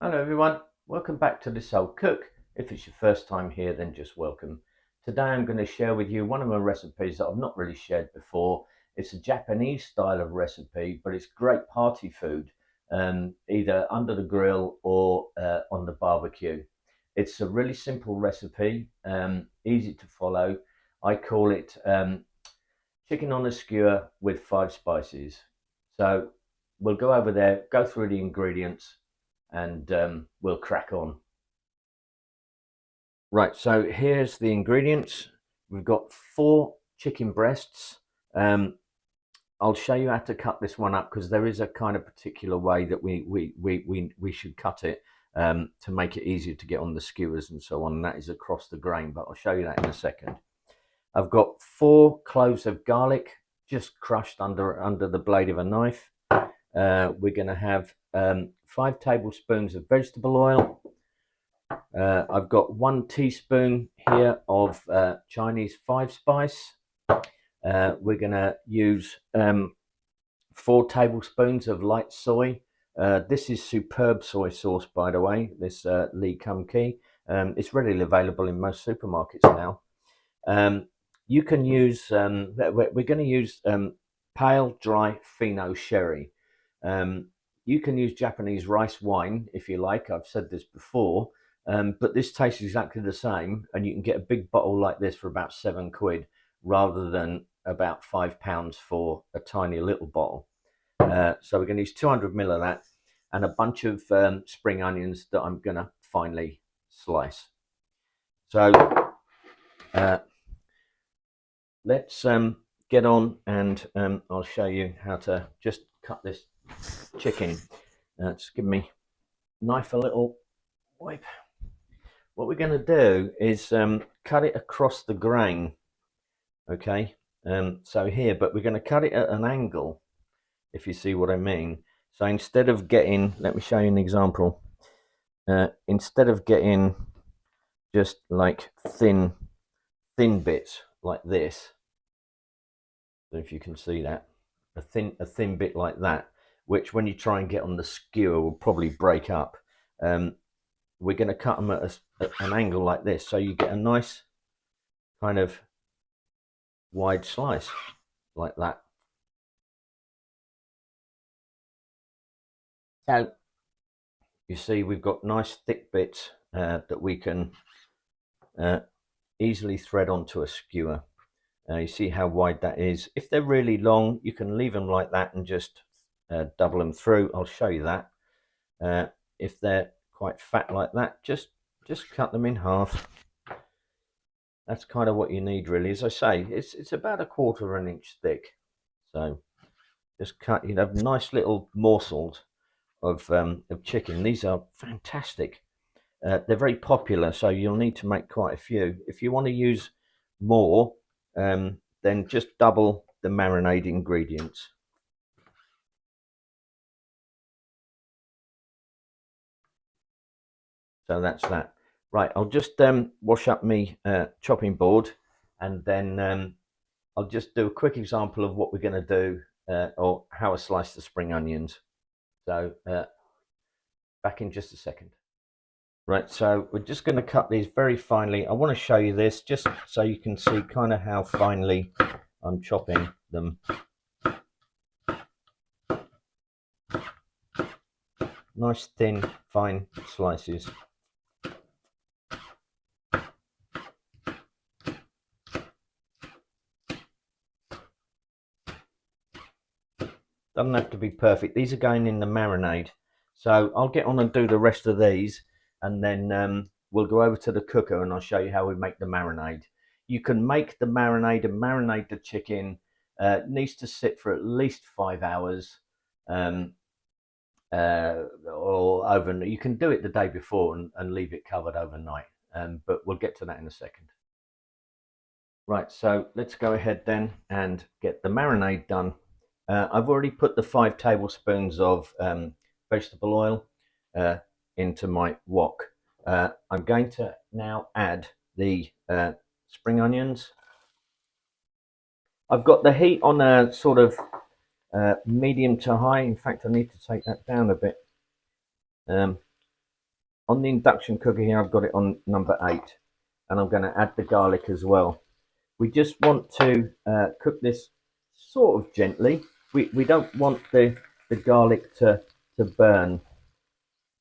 Hello everyone, welcome back to This Old Cook. If it's your first time here, then just welcome. Today I'm going to share with you one of my recipes that I've not really shared before. It's a Japanese style of recipe, but it's great party food, either under the grill or on the barbecue. It's a really simple recipe, easy to follow. I call it chicken on a skewer with 5 spices. So we'll go over there, go through the ingredients, and we'll crack on. Right, so here's the ingredients. We've got 4 chicken breasts. I'll show you how to cut this one up because there is a kind of particular way that we should cut it to make it easier to get on the skewers and so on, and that is across the grain, but I'll show you that in a second. I've got 4 cloves of garlic just crushed under the blade of a knife. We're going to have 5 tablespoons of vegetable oil. I've got 1 teaspoon here of Chinese 5-spice. We're going to use 4 tablespoons of light soy. This is superb soy sauce, by the way, this Lee Kum Kee. It's readily available in most supermarkets now. You can use, we're going to use pale dry fino sherry. You can use Japanese rice wine if you like. I've said this before, but this tastes exactly the same, and you can get a big bottle like this for about £7 rather than about £5 for a tiny little bottle. So we're going to use 200 ml of that and a bunch of spring onions that I'm going to finely slice. So let's get on, and I'll show you how to just cut this chicken. Just give me knife a little wipe. What we're going to do is cut it across the grain. Okay, so here, but we're going to cut it at an angle, if you see what I mean. So instead of getting, let me show you an example. Instead of getting just like thin bits like this, if you can see that, a thin bit like that, which when you try and get on the skewer will probably break up. We're going to cut them at an angle like this, so you get a nice kind of wide slice like that. So you see we've got nice thick bits that we can easily thread onto a skewer. You see how wide that is. If they're really long, you can leave them like that and just double them through. I'll show you that. If they're quite fat like that, just cut them in half. That's kind of what you need, really. As I say, it's about 1/4 of an inch thick. So just cut. You have nice little morsels of chicken. These are fantastic. They're very popular, so you'll need to make quite a few. If you want to use more, then just double the marinade ingredients. So that's that. Right, I'll just wash up my chopping board, and then I'll just do a quick example of what we're going to do, or how I slice the spring onions. So back in just a second. Right, so we're just going to cut these very finely. I want to show you this just so you can see kind of how finely I'm chopping them. Nice thin, fine slices. Doesn't have to be perfect. These are going in the marinade. So I'll get on and do the rest of these, and then we'll go over to the cooker and I'll show you how we make the marinade. You can make the marinade and marinate the chicken. It needs to sit for at least 5 hours, or overnight. You can do it the day before and leave it covered overnight, but we'll get to that in a second. Right, so let's go ahead then and get the marinade done. I've already put the 5 tablespoons of vegetable oil into my wok. I'm going to now add the spring onions. I've got the heat on a sort of medium to high. In fact, I need to take that down a bit. On the induction cooker here, I've got it on number 8, and I'm going to add the garlic as well. We just want to cook this sort of gently. We don't want the garlic to burn,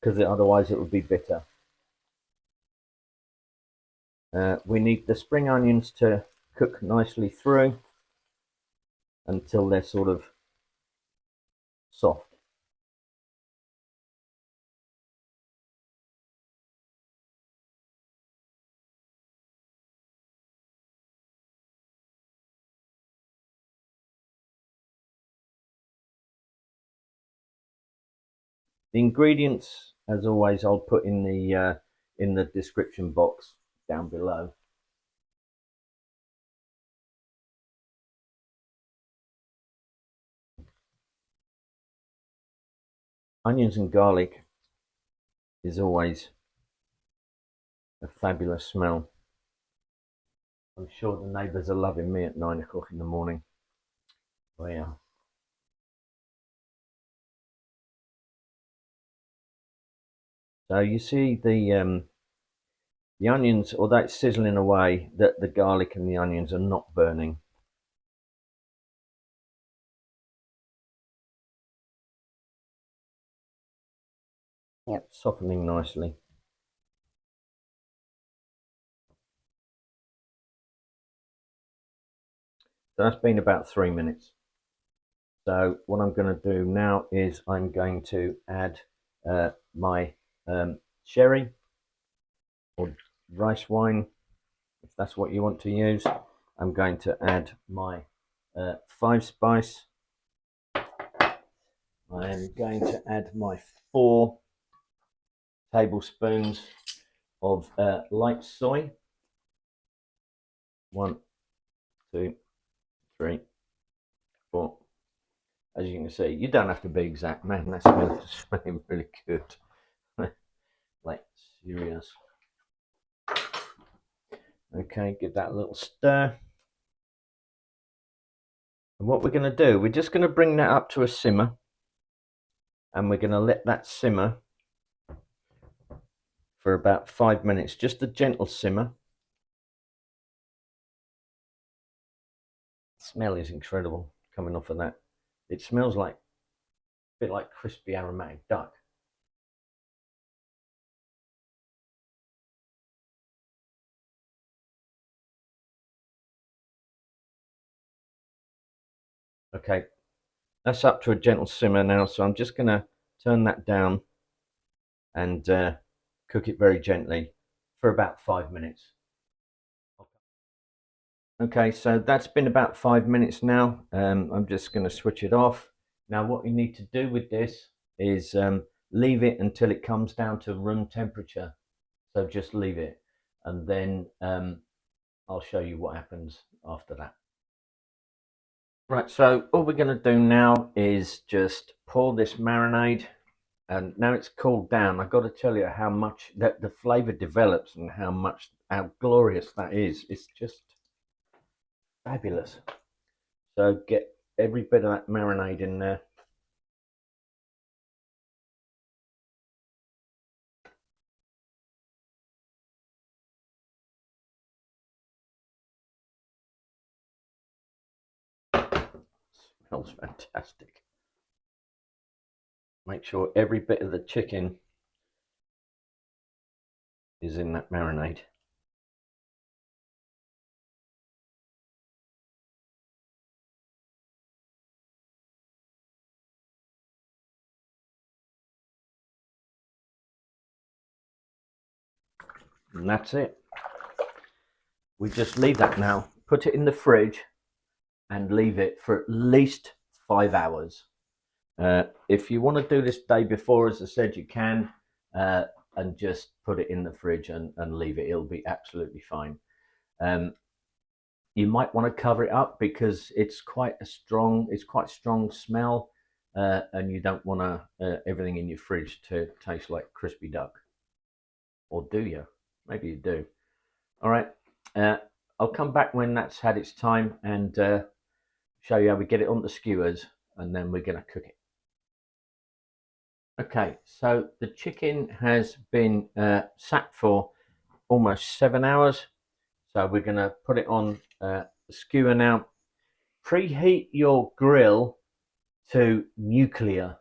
because otherwise it would be bitter. We need the spring onions to cook nicely through until they're sort of soft. The ingredients, as always, I'll put in the description box down below. Onions and garlic is always a fabulous smell. I'm sure the neighbours are loving me at 9 o'clock in the morning. Oh yeah. So you see the onions, although it's sizzling away, that the garlic and the onions are not burning. Yep. Softening nicely. So that's been about 3 minutes. So what I'm going to do now is I'm going to add my sherry or rice wine, if that's what you want to use. I'm going to add my 5-spice. I am going to add my 4 tablespoons of light soy. 1, 2, 3, 4. As you can see, you don't have to be exact, man. That's smelling really good. Like serious. Okay, give that a little stir. And what we're going to do, we're just going to bring that up to a simmer, and we're going to let that simmer for about 5 minutes, just a gentle simmer. The smell is incredible coming off of that. It smells like a bit like crispy aromatic duck. Okay, that's up to a gentle simmer now, so I'm just going to turn that down and cook it very gently for about 5 minutes. Okay, so that's been about 5 minutes now. I'm just going to switch it off. Now what you need to do with this is leave it until it comes down to room temperature. So just leave it, and then I'll show you what happens after that. Right, so all we're going to do now is just pour this marinade, and now it's cooled down. I've got to tell you how much that the flavour develops and how glorious that is. It's just fabulous. So get every bit of that marinade in there. Smells fantastic. Make sure every bit of the chicken is in that marinade. And that's it. We just leave that now, put it in the fridge, and leave it for at least 5 hours. If you want to do this day before, as I said, you can, and just put it in the fridge and leave it. It'll be absolutely fine. You might want to cover it up because it's quite strong smell, and you don't want everything in your fridge to taste like crispy duck. Or do you? Maybe you do. All right. I'll come back when that's had its time and show you how we get it on the skewers, and then we're going to cook it. Okay, so the chicken has been sat for almost 7 hours. So we're going to put it on the skewer now. Preheat your grill to nuclear,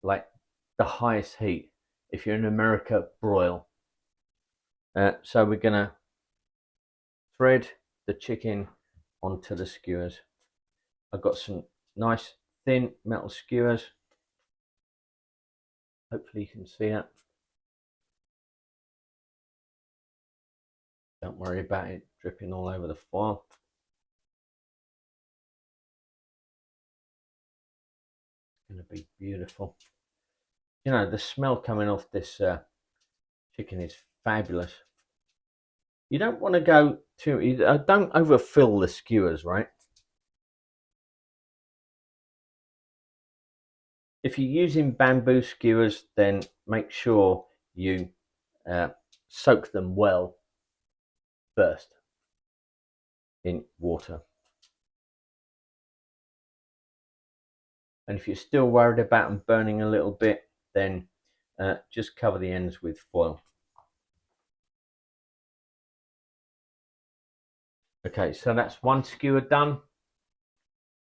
like the highest heat. If you're in America, broil. So we're going to thread the chicken onto the skewers. I've got some nice thin metal skewers. Hopefully you can see that. Don't worry about it dripping all over the foil. It's going to be beautiful. You know, the smell coming off this chicken is fabulous. You don't want to go too, don't overfill the skewers, right? If you're using bamboo skewers, then make sure you soak them well first in water. And if you're still worried about them burning a little bit, then just cover the ends with foil. Okay, so that's one skewer done.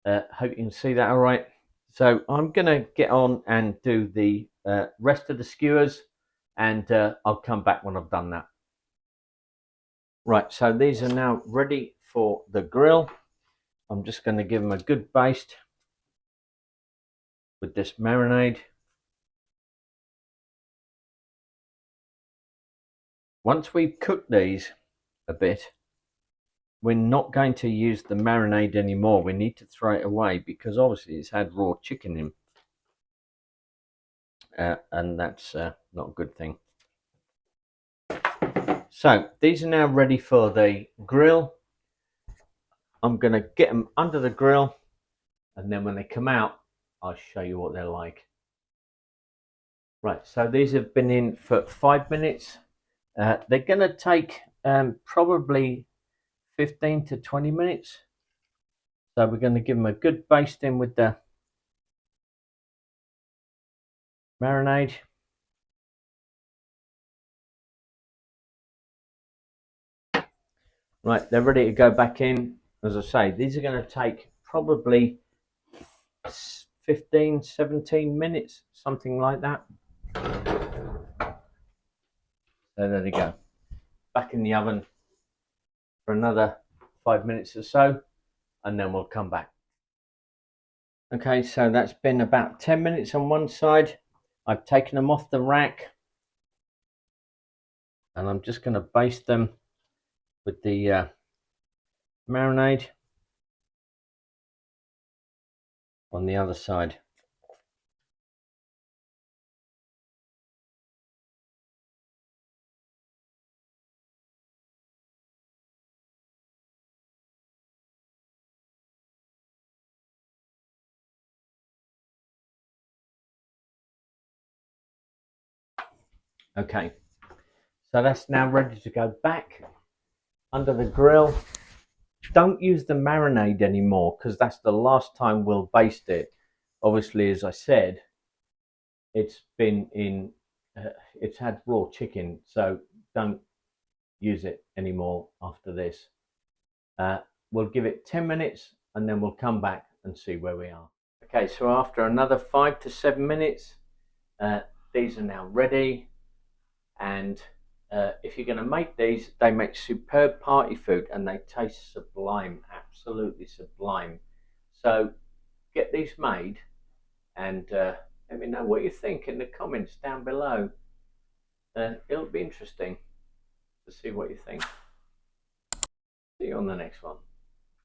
Hope you can see that all right. So I'm going to get on and do the rest of the skewers, and I'll come back when I've done that. Right, so these are now ready for the grill. I'm just going to give them a good baste with this marinade. Once we've cooked these a bit, we're not going to use the marinade anymore. We need to throw it away because obviously it's had raw chicken in, and that's not a good thing. So these are now ready for the grill. I'm going to get them under the grill, and then when they come out, I'll show you what they're like. Right, so these have been in for 5 minutes. They're going to take probably 15 to 20 minutes. So we're going to give them a good basting with the marinade. Right, they're ready to go back in. As I say, these are going to take probably 15, 17 minutes, something like that. So there they go. Back in the oven for another 5 minutes or so, and then we'll come back. Okay, so that's been about 10 minutes on one side. I've taken them off the rack, and I'm just going to baste them with the marinade on the other side. Okay, so that's now ready to go back under the grill. Don't use the marinade anymore because that's the last time we'll baste it. Obviously, as I said, it's been in, it's had raw chicken, so don't use it anymore after this. We'll give it 10 minutes and then we'll come back and see where we are. Okay, so after another 5 to 7 minutes, these are now ready. And if you're going to make these, they make superb party food and they taste sublime, absolutely sublime. So get these made and let me know what you think in the comments down below. It'll be interesting to see what you think. See you on the next one.